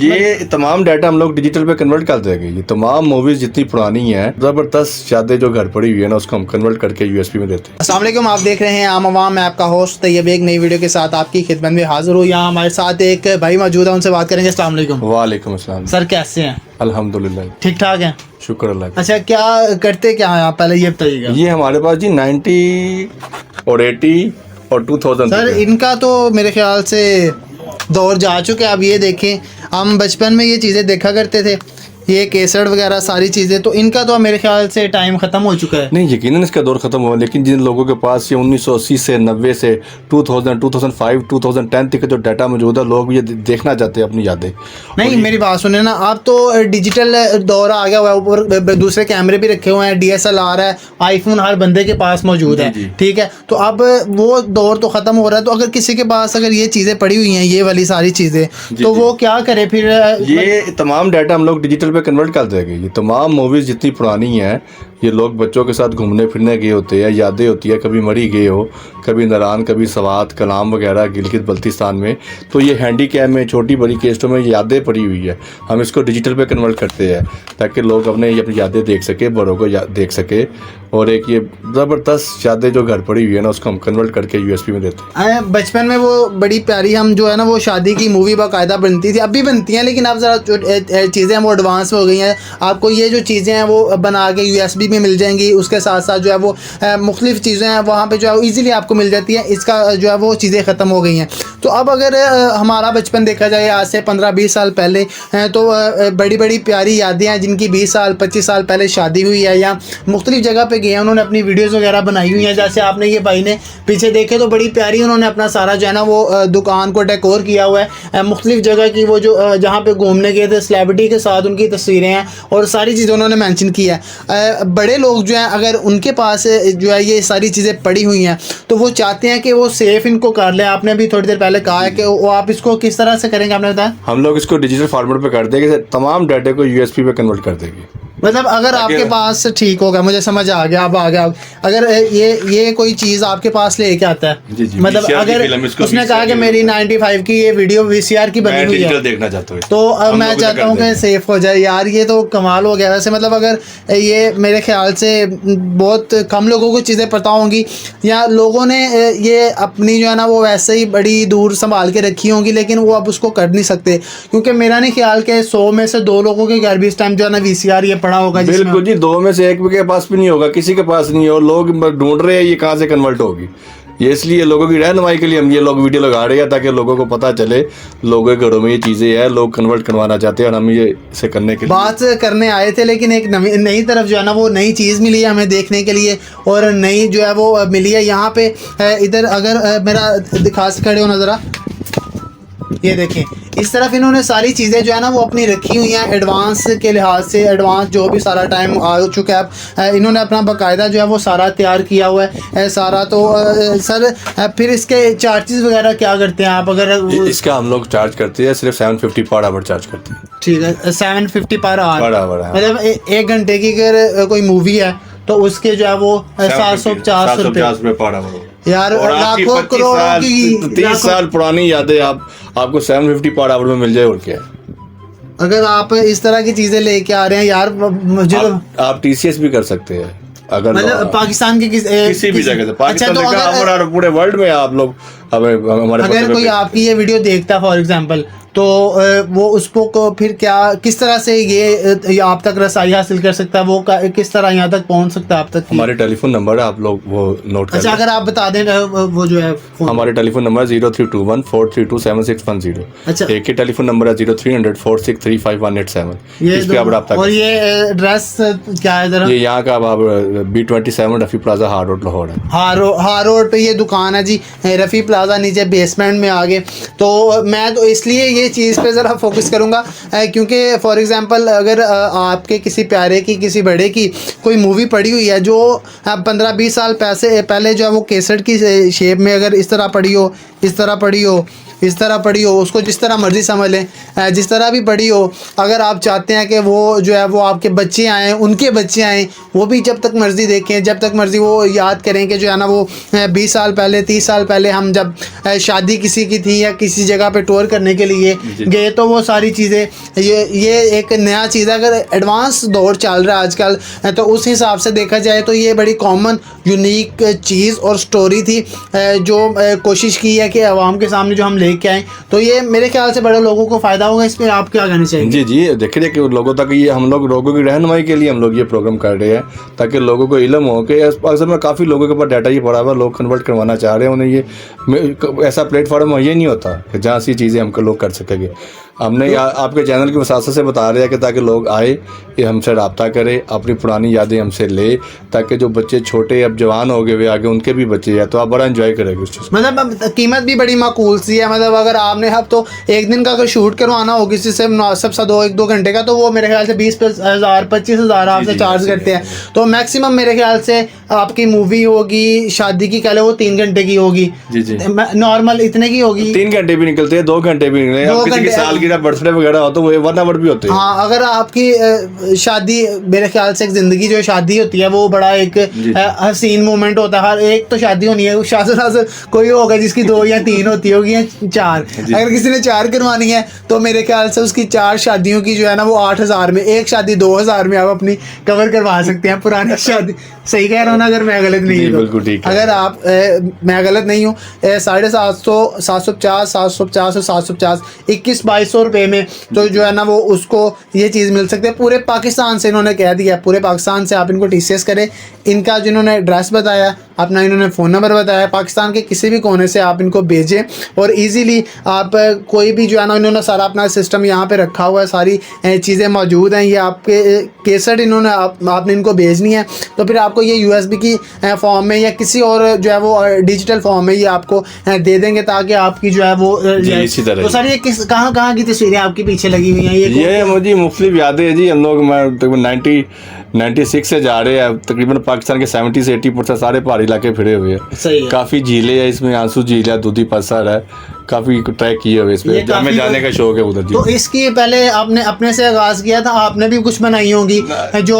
ये तमाम डाटा हम लोग डिजिटल पे कन्वर्ट कर देंगे। ये तमाम मूवीज जितनी पुरानी हैं, ज़बरदस्त यादें जो घर पड़ी हुई है ना, उसको हम कन्वर्ट करके यूएसबी में देते हैं। अस्सलाम वालेकुम, आप देख रहे हैं आम आवाम, मैं आपका होस्ट तैयब एक नई वीडियो के साथ आपकी खिदमत में हाजिर हूँ। यहाँ हमारे साथ एक भाई मौजूद है, उनसे बात करेंगे। अस्सलाम वालेकुम। वालेकुम अस्सलाम। सर कैसे हैं? अल्हम्दुलिल्लाह ठीक ठाक हैं। शुक्र अल्लाह का। अच्छा, क्या करते क्या हैं आप, पहले ये बताइएगा। ये हमारे पास जी 90 और 80 और 2000 सर इनका तो मेरे ख्याल से दौर जा चुके हैं। आप ये देखें, हम बचपन में ये चीज़ें देखा करते थे, ये केसर वगैरह सारी चीज़ें, तो इनका तो मेरे ख्याल से टाइम ख़त्म हो चुका है। नहीं, यकीनन इसका दौर ख़त्म हुआ, लेकिन जिन लोगों के पास ये 1980 से 90 से 2000, 2005, 2010 तक का जो डाटा मौजूद है, लोग ये देखना चाहते हैं अपनी यादें। नहीं, मेरी बात सुने ना, अब तो डिजिटल दौर आ गया हुआ है, ऊपर दूसरे कैमरे भी रखे हुए हैं, DSLR है, आईफोन हर बंदे के पास मौजूद है, ठीक है। तो अब वो दौर तो ख़त्म हो रहा है, तो अगर किसी के पास अगर ये चीज़ें पड़ी हुई हैं, ये वाली सारी चीज़ें, तो वो क्या करे फिर? ये तमाम डाटा हम लोग डिजिटल पे कन्वर्ट कर देंगे। ये तमाम मूवीज़ जितनी पुरानी हैं, ये लोग बच्चों के साथ घूमने फिरने गए होते हैं, यादें होती है, कभी मरी गए हो, कभी नारान, कभी सवात, कलाम वगैरह, गिलगित बल्तिस्तान में, तो ये हैंडी कैम में, छोटी बड़ी केस्टों में यादें पड़ी हुई है। हम इसको डिजिटल पे कन्वर्ट करते हैं ताकि लोग अपनी यादें देख सके, बड़ों को देख सके, और एक ये ज़बरदस्त यादें जो घर पड़ी हुई है ना, उसको हम कन्वर्ट करके यूएसबी में देते हैं। बचपन में वो बड़ी प्यारी, हम जो है ना, वो शादी की मूवी बाकायदा बनती थी, अब भी बनती हैं, लेकिन अब ज़रा चीज़ें वो एडवांस हो गई हैं। आपको ये जो चीज़ें हैं वो बना के यूएसबी में मिल जाएंगी, उसके साथ साथ जो है वो मुख्तलिफ चीज़ें हैं वहाँ पे जो है ईज़िली आपको मिल जाती है। इसका जो है वो चीज़ें ख़त्म हो गई हैं। तो अब अगर हमारा बचपन देखा जाए आज से 15-20 साल पहले, तो बड़ी बड़ी प्यारी यादें हैं जिनकी 20 साल 25 साल पहले शादी हुई है या मुख्तलिफ जगह पे गए हैं, उन्होंने अपनी वीडियोज़ वगैरह बनाई हुई हैं। जैसे आपने ये भाई ने पीछे देखे तो बड़ी प्यारी उन्होंने अपना सारा जो है ना वो दुकान को डेकोर किया हुआ है, मुख्तलिफ जगह की वो जो जहाँ पे घूमने गए थे सेलिब्रिटी के साथ उनकी तस्वीरें हैं और सारी चीज़ें उन्होंने मेंशन की है। बड़े लोग जो हैं अगर उनके पास जो है ये सारी चीज़ें पड़ी हुई हैं तो वो चाहते हैं कि वो सेफ इनको कर ले। आपने अभी थोड़ी देर पहले कहा है कि वो आप इसको किस तरह से करेंगे, आपने बताया? हम लोग इसको डिजिटल फॉर्मेट पे कर देंगे, तमाम डाटा को यूएसबी पे कन्वर्ट कर देंगे। मतलब अगर आपके पास ठीक होगा, मुझे समझ आ गया, अब आ गया। अगर ये कोई चीज़ आपके पास लेके आता है, जी, मतलब अगर उसने कहा कि मेरी 95 की ये वीडियो VCR की बनी हुई है, देखना चाहता हूँ, तो मैं चाहता हूँ कि सेफ हो जाए। यार ये तो कमाल हो गया। वैसे मतलब अगर ये मेरे ख्याल से बहुत कम लोगों को चीज़ें पता होंगी, या लोगों ने ये अपनी जो है ना वो वैसे ही बड़ी दूर संभाल के रखी होंगी, लेकिन वो अब उसको कर नहीं सकते, क्योंकि मेरा नहीं ख्याल कि 100 में से 2 लोगों के घर भी इस टाइम जो है ना VCR ये पड़ा होगा। बिल्कुल जी, 2 में से 1 के पास भी नहीं होगा, किसी के पास नहीं है, और लोग ढूंढ रहे हैं ये कहाँ से कन्वर्ट होगी। ये इसलिए लोगों की रहनुमाई के लिए हम ये लोग वीडियो लगा रहे हैं ताकि लोगों को पता चले, लोगों के घरों में ये चीज़ें हैं, लोग कन्वर्ट करवाना चाहते हैं, और हम ये इसे करने के लिए बात करने आए थे। लेकिन एक नई तरफ जो है ना वो नई चीज़ मिली है हमें देखने के लिए, और नई जो है वो मिली है यहाँ पे। इधर अगर मेरा दिखा से खड़े हो नज़रा, ये देखें, इस तरफ इन्होंने सारी चीज़ें जो है ना वो अपनी रखी हुई हैं एडवांस के लिहाज से। एडवांस जो भी सारा टाइम आ चुका है, अब इन्होंने अपना बाकायदा जो है वो सारा तैयार किया हुआ है सारा। तो सर फिर इसके चार्जेस वगैरह क्या करते हैं आप? अगर इसका हम लोग चार्ज करते हैं सिर्फ 750 पर आवर चार्ज करते हैं। ठीक है, 750 पर आवर, हाँ। मतलब 1 घंटे की अगर कोई मूवी है तो उसके जो है वो 750 रुपये पर आवर। यार लाखों करोड़ों की 30 साल पुरानी यादें आपको 750 पर आवर में मिल जाए, और क्या है। अगर आप इस तरह की चीजें लेके आ रहे हैं यार, मुझे आप TCS भी कर सकते हैं, अगर मतलब पाकिस्तान के किसी भी जगह से, पाकिस्तान अच्छा, तो अगर पूरे वर्ल्ड में आप लोग हमारे अगर कोई आपकी ये वीडियो देखता है फॉर एग्जांपल, तो वो उसको फिर क्या किस तरह से ये आप तक रसाई हासिल कर सकता है, वो किस तरह यहाँ तक पहुँच सकता है आप तक? हमारे टेलीफोन नंबर है, आप लोग वो नोट कर। अच्छा, अगर आप बता दें वो जो है हमारे टेलीफोन नंबर 0321432767। अच्छा, एक ही टेलीफोन नंबर है 0300463518 इस पे आप रब्ता। और ये एड्रेस क्या है इधर? ये यहाँ का अब B27 रफ़ी प्लाजा हार रोड लाहौर है। हार रोड पे ये दुकान है जी, रफ़ी प्लाजा, नीचे बेसमेंट में आगे। तो मैं तो इसलिए ये चीज़ पे ज़रा फोकस करूँगा, क्योंकि फॉर एग्जांपल अगर आपके किसी प्यारे की, किसी बड़े की कोई मूवी पड़ी हुई है जो 15-20 साल पहले जो है वो केसेट की शेप में अगर इस तरह पड़ी हो, इस तरह पड़ी हो, इस तरह पड़ी हो, उसको जिस तरह मर्ज़ी समझ लें, जिस तरह भी पड़ी हो। अगर आप चाहते हैं कि वो जो है वो आपके बच्चे आएँ, उनके बच्चे आएँ, वो भी जब तक मर्ज़ी देखें, जब तक मर्ज़ी वो याद करें कि जो है ना वो 20 साल पहले 30 साल पहले हम जब शादी किसी की थी या किसी जगह पे टूर करने के लिए गए, तो वो सारी चीज़ें, ये एक नया चीज़ है। अगर एडवांस दौर चल रहा है आजकल, तो उस हिसाब से देखा जाए तो ये बड़ी कॉमन यूनिक चीज़ और स्टोरी थी जो कोशिश की है कि आवाम के सामने जो हम लेके आए। तो ये मेरे ख्याल से बड़े लोगों को फ़ायदा होगा। इस पर आप क्या कहना चाहिए? जी जी, देखिए कि लोगों तक ये, हम लोग लोगों की रहनुमाई के लिए हम लोग ये प्रोग्राम कर रहे हैं, ताकि लोगों को इल्म हो कि अक्सर में काफ़ी लोगों के पास डाटा ये पड़ा हुआ, लोग कन्वर्ट करवाना चाह रहे हैं, उन्हें ये ऐसा प्लेटफॉर्म मुहैया नहीं होता कि जहाँ से चीज़ें हमको लोग कर सकेंगे। हमने आपके चैनल की वसासत से बता रहे हैं कि ताकि लोग आए, ये हमसे रब्ता करें, अपनी पुरानी यादें हमसे ले, ताकि जो बच्चे छोटे अब जवान हो गए वे आगे उनके भी बच्चे हैं, तो आप बड़ा एंजॉय करेंगे उस चीज़। मतलब कीमत भी बड़ी माकूल सी है। मतलब अगर आपने अब तो एक दिन का अगर शूट करवाना हो किसी से मुनासिब सा 2 घंटे का, तो वो मेरे ख्याल से 20,000 25,000 आपसे चार्ज करते हैं। तो मैक्सिमम मेरे ख्याल से आपकी मूवी होगी, शादी की कह लो, वो 3 घंटे की होगी। जी जी, नॉर्मल इतने की होगी। 3 घंटे भी निकलते हैं, 2 घंटे भी निकलते हैं। अब किसी की सालगिरह बर्थडे वगैरह हो तो वो 1 आवर भी होते हैं। हाँ, अगर आपकी शादी, मेरे ख्याल से एक ज़िंदगी जो शादी होती है वो बड़ा एक हसीन मोमेंट होता है। हर एक तो शादी होनी है, शादी कोई होगा जिसकी 2 या 3 होती होगी या 4। अगर किसी ने 4 करवानी है तो मेरे ख्याल से उसकी 4 शादियों की जो है ना वो 8,000 में, एक शादी 2,000 में आप अपनी कवर करवा सकते हैं पुरानी शादी। सही कह रहा हूँ ना, अगर मैं गलत नहीं हूँ? बिल्कुल ठीक है। अगर आप मैं गलत नहीं हूँ, 750, 750, 750 और 750, 21-2200 रुपये में तो जो है ना वो उसको ये चीज़ मिल सकती है। पूरे पाकिस्तान से इन्होंने कह दिया, पूरे पाकिस्तान से आप इनको TCS करें। इनका जिन्होंने एड्रेस बताया, अपना इन्होंने फ़ोन नंबर बताया, पाकिस्तान के किसी भी कोने से आप इनको भेजें और इजीली आप कोई भी जो है ना, इन्होंने सारा अपना सिस्टम यहाँ पे रखा हुआ है, सारी चीज़ें मौजूद हैं। ये आपके केसेट इन्होंने आपने इनको भेजनी है, तो फिर आपको ये USB की फॉर्म में या किसी और जो है वो डिजिटल फॉर्म में ये आपको दे देंगे, ताकि आपकी जो है वो इसी तरह। तो सर ये कहाँ की तस्वीरें आपकी पीछे लगी हुई हैं? ये मुझे मुख्तलिफ यादें हैं जी। हम लोग 96 से जा रहे हैं, तकरीबन पाकिस्तान के 70 से 80% सारे पहाड़ी इलाके फिरे हुए हैं। सही है। काफ़ी झीलें हैं इसमें, आंसू झील है, दूधी पत्थर है, काफ़ी ट्रैक किए हुए इस पे, हमें जाने का शौक है उधर जी। तो इसकी पहले आपने अपने से आगाज़ किया था, आपने भी कुछ बनाई होंगी जो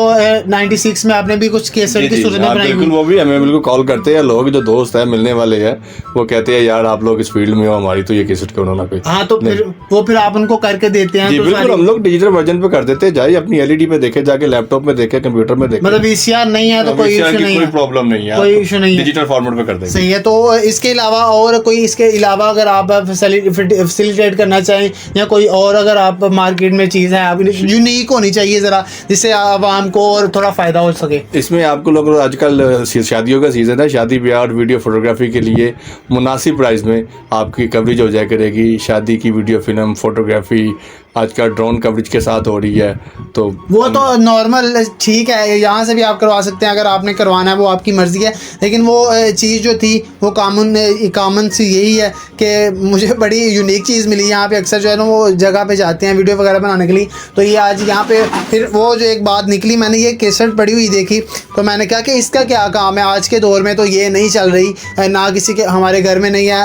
96 में आपने भी कुछ केसर की सूरतें बनाई बिल्कुल, वो भी हमें बिल्कुल कॉल करते हैं लोग, जो दोस्त है मिलने वाले हैं, वो कहते हैं यार आप लोग इस फील्ड में हो, हमारी तो ये केसेट क्यों ना कोई। हाँ, तो फिर आप उनको करके देते हैं? जी बिल्कुल, हम लोग डिजिटल वर्जन पे कर देते हैं, जाइए अपनी LED पे देखे, जाके लैपटॉप में देखे, कंप्यूटर में देखे। मतलब VCR नहीं है तो कोई इशू नहीं है, कोई प्रॉब्लम नहीं है, कोई इशू नहीं है, डिजिटल फॉर्मेट पे कर देंगे। सही है। तो इसके अलावा और कोई, इसके अलावा अगर आप फैसिलिटेट करना चाहें या कोई और अगर आप मार्केट में चीज़ है, आप यूनिक होनी चाहिए ज़रा, जिससे आवाम को और थोड़ा फ़ायदा हो सके। इसमें आपको लोग आजकल शादियों का सीज़न है, शादी ब्याह और वीडियो फोटोग्राफी के लिए मुनासिब प्राइस में आपकी कवरेज हो जाया करेगी। शादी की वीडियो फिल्म फोटोग्राफी आजकल ड्रोन कवरेज के साथ हो रही है, तो वो तो नॉर्मल ठीक है, यहाँ से भी आप करवा सकते हैं, अगर आपने करवाना है वो आपकी मर्ज़ी है। लेकिन वो चीज़ जो थी वो कॉमन सी यही है कि मुझे बड़ी यूनिक चीज़ मिली यहाँ पे। अक्सर जो है ना वो जगह पे जाते हैं वीडियो वगैरह बनाने के लिए, तो ये आज यहाँ पे फिर वो जो एक बात निकली, मैंने ये केसेट पड़ी हुई देखी, तो मैंने कहा कि इसका क्या काम है। आज के दौर में तो ये नहीं चल रही, ना किसी के, हमारे घर में नहीं है,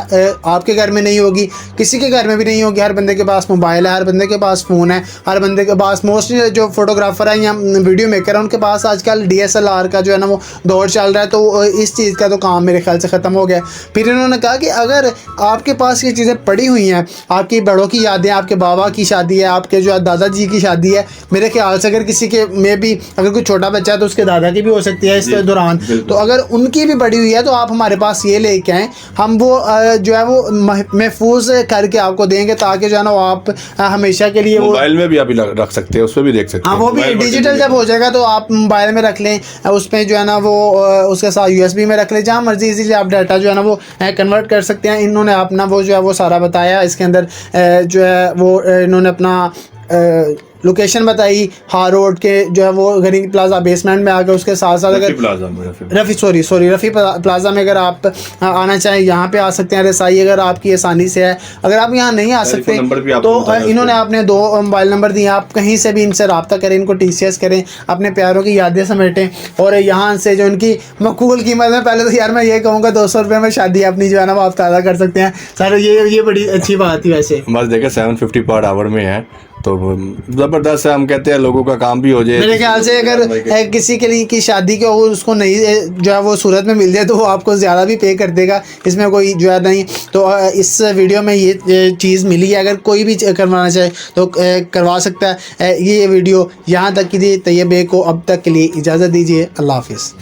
आपके घर में नहीं होगी, किसी के घर में भी नहीं होगी। हर बंदे के पास मोबाइल है, हर बंदे के पास फ़ोन है, हर बंदे के पास, मोस्टली जो फोटोग्राफर है या वीडियो मेकर है उनके पास आजकल DSLR का जो है ना वो दौर चल रहा है। तो इस चीज़ का तो काम मेरे ख्याल से ख़त्म हो गया। फिर इन्होंने कहा कि अगर आपके पास ये चीज़ें पड़ी हुई हैं, आपकी बड़ों की यादें, आपके बाबा की शादी है, आपके जो है दादाजी की शादी है, मेरे ख्याल से अगर किसी के में भी अगर कोई छोटा बच्चा है तो उसके दादा की भी हो सकती है इस दौरान, तो अगर उनकी भी पड़ी हुई है तो आप हमारे पास ये लेके आएँ, हम वो जो है वो महफूज करके आपको देंगे, ताकि जो है ना वो आप हमेशा के लिए मोबाइल में भी आप रख सकते हैं, उस पर भी देख सकते हैं। हाँ, वो भी डिजिटल जब हो जाएगा तो आप मोबाइल में रख लें, उसमें जो है ना वो उसके साथ USB में रख लें, जहाँ मर्जी इजीली आप डाटा जो है ना वो कन्वर्ट कर सकते हैं। इन्होंने अपना वो जो है वो सारा बताया, इसके अंदर जो है वो इन्होंने अपना लोकेशन बताई हार रोड के जो है वो गरीब प्लाजा बेसमेंट में आकर उसके साथ साथ अगर प्लाजा में रफ़ी प्लाजा में अगर आप आना चाहें यहाँ पे आ सकते हैं। रसाई अगर आपकी आसानी से है, अगर आप यहाँ नहीं आ सकते तो इन्होंने आपने 2 मोबाइल नंबर दिए, आप कहीं से भी इनसे रब्ता करें, इनको TCS करें, अपने प्यारों की यादें समेटें और यहाँ से जो इनकी मकबूल कीमत में, पहले तो यार मैं ये कहूँगा 200 रुपये में शादी अपनी जो है ना वो आप ताज़ा कर सकते हैं सर। ये बड़ी अच्छी बात थी। वैसे बस देखें 750 पर आवर में है तो ज़बरदस्त है। हम कहते हैं लोगों का काम भी हो जाए। मेरे ख्याल से अगर किसी के लिए की शादी के उसको नहीं जो है वो सूरत में मिल जाए तो वो आपको ज़्यादा भी पे कर देगा, इसमें कोई जो है नहीं। तो इस वीडियो में ये चीज़ मिली है, अगर कोई भी करवाना चाहे तो करवा सकता है। ये वीडियो यहाँ तक की थी। तैयब को अब तक के लिए इजाज़त दीजिए। अल्लाह हाफिज़।